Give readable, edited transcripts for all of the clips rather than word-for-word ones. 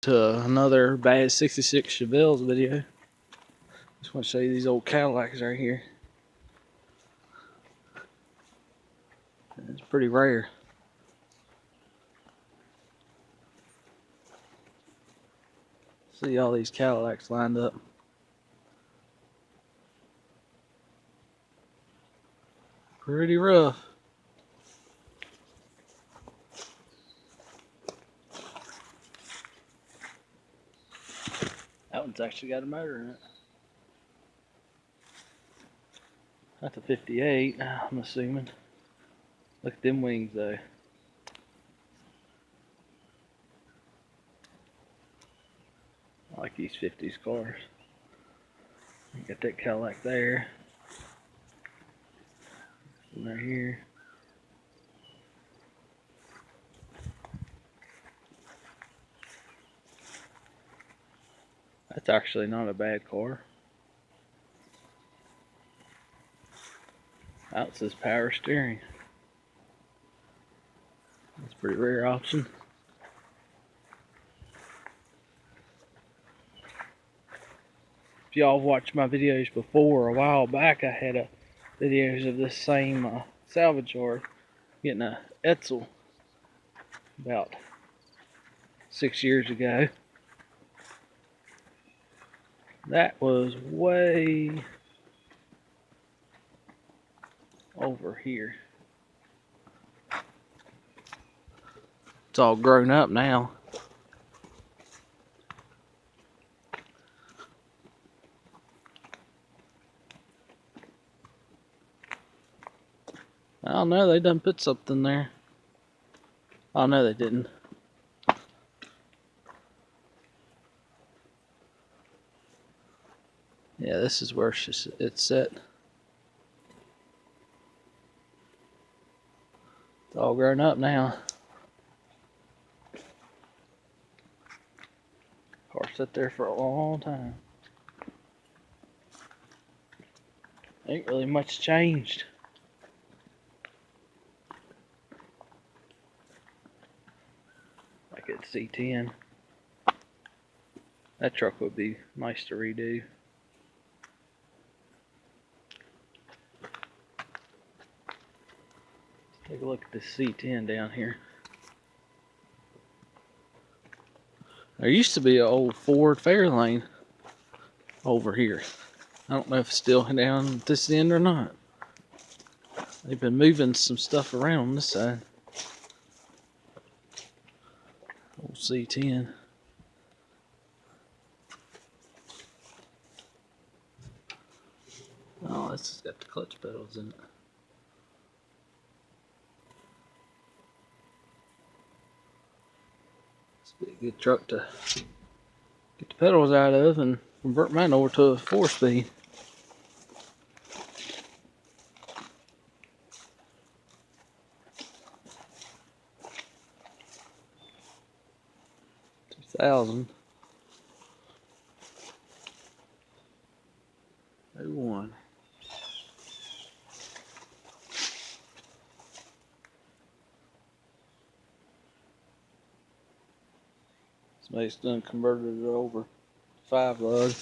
To another bad 66 Chevelle's video. Just want to show you these old Cadillacs right here. It's pretty rare. See all these Cadillacs lined up. Pretty rough. That one's actually got a motor in it. That's a 58, I'm assuming. Look at them wings though. I like these 50s cars. You got that Cadillac there. And right here. That's actually not a bad car. Out says power steering. That's a pretty rare option. If y'all watched my videos before, a while back I had videos of this same salvage yard getting a Etzel about 6 years ago. That was way over here. It's all grown up now. I don't know, they done put something there. Oh no, they didn't. Yeah, this is where it's set. It's all grown up now. Car sat there for a long time. Ain't really much changed. Like at C10. That truck would be nice to redo. Take a look at this C10 down here. There used to be an old Ford Fairlane over here. I don't know if it's still down at this end or not. They've been moving some stuff around on this side. Old C10. Oh, this has got the clutch pedals in it. This would be a good truck to get the pedals out of and convert mine over to a 4-speed. $2,000. 01. Somebody's done converted it over 5 lug.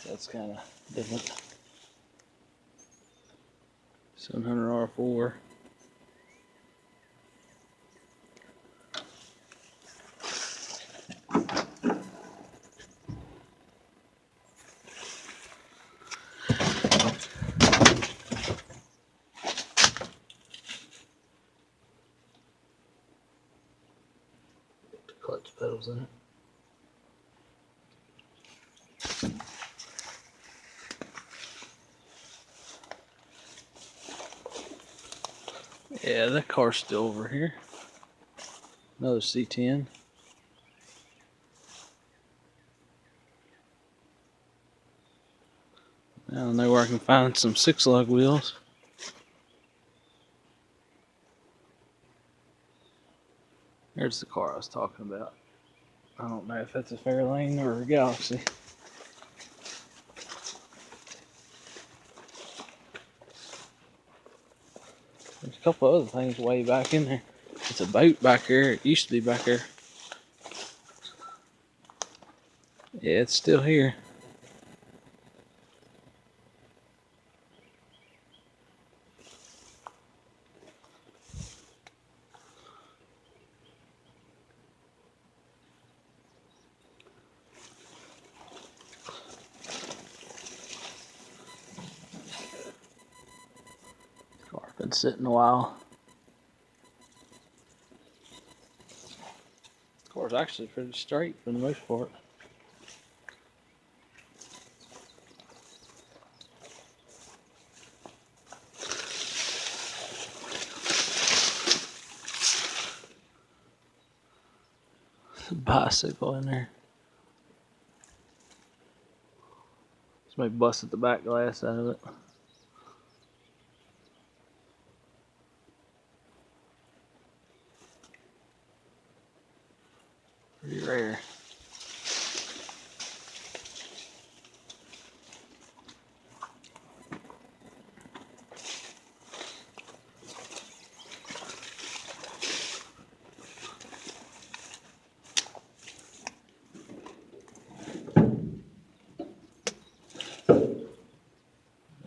That's kind of different. 700 R4. Clutch pedals in it. Yeah, that car's still over here. Another C10. I don't know where I can find some 6-lug wheels. Here's the car I was talking about. I don't know if that's a Fairlane or a Galaxy. couple other things way back in there. It's a boat back there. It used to be back there. Yeah, it's still here. Car's been sitting a while. Car's actually pretty straight for the most part. Bicycle in there. Somebody busted the back glass out of it. Pretty rare.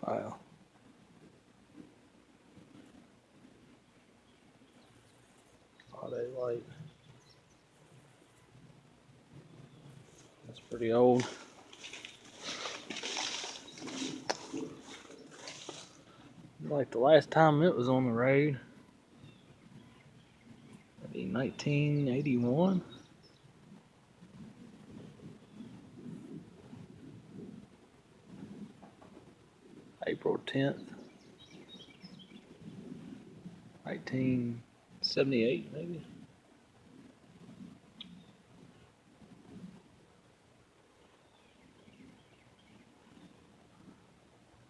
Wow. Oh, they light. That's pretty old. Like the last time it was on the road, maybe 1981. April 10th, 1978 maybe.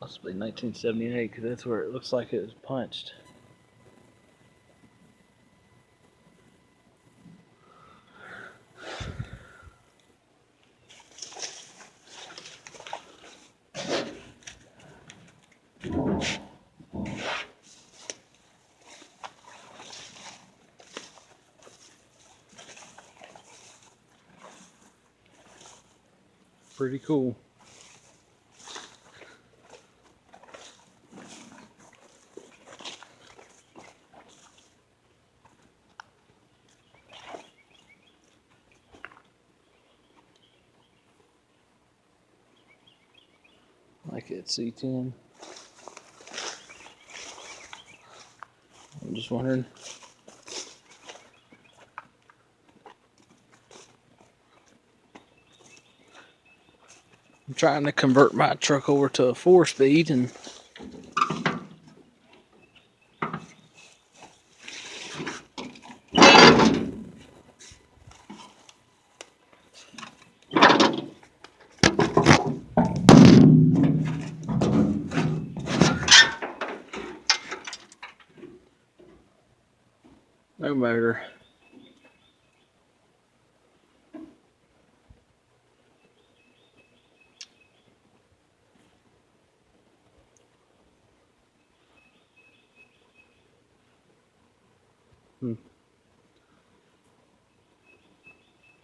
Possibly 1978 because that's where it looks like it was punched. Pretty cool. Like it C10. I'm just wondering. I'm trying to convert my truck over to a 4-speed and no motor.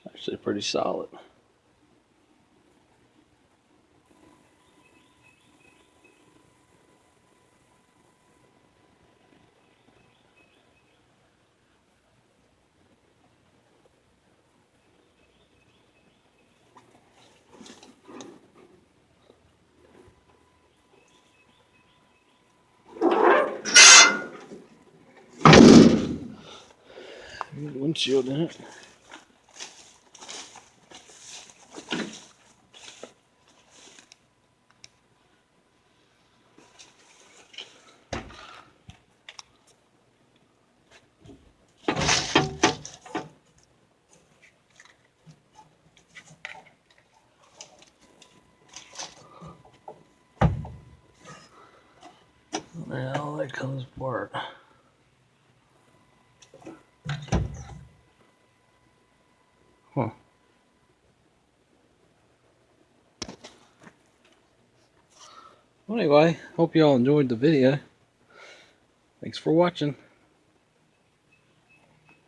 Actually pretty solid. Windshield in it. Well, that comes apart. Huh. Well, anyway, hope y'all enjoyed the video. Thanks for watching.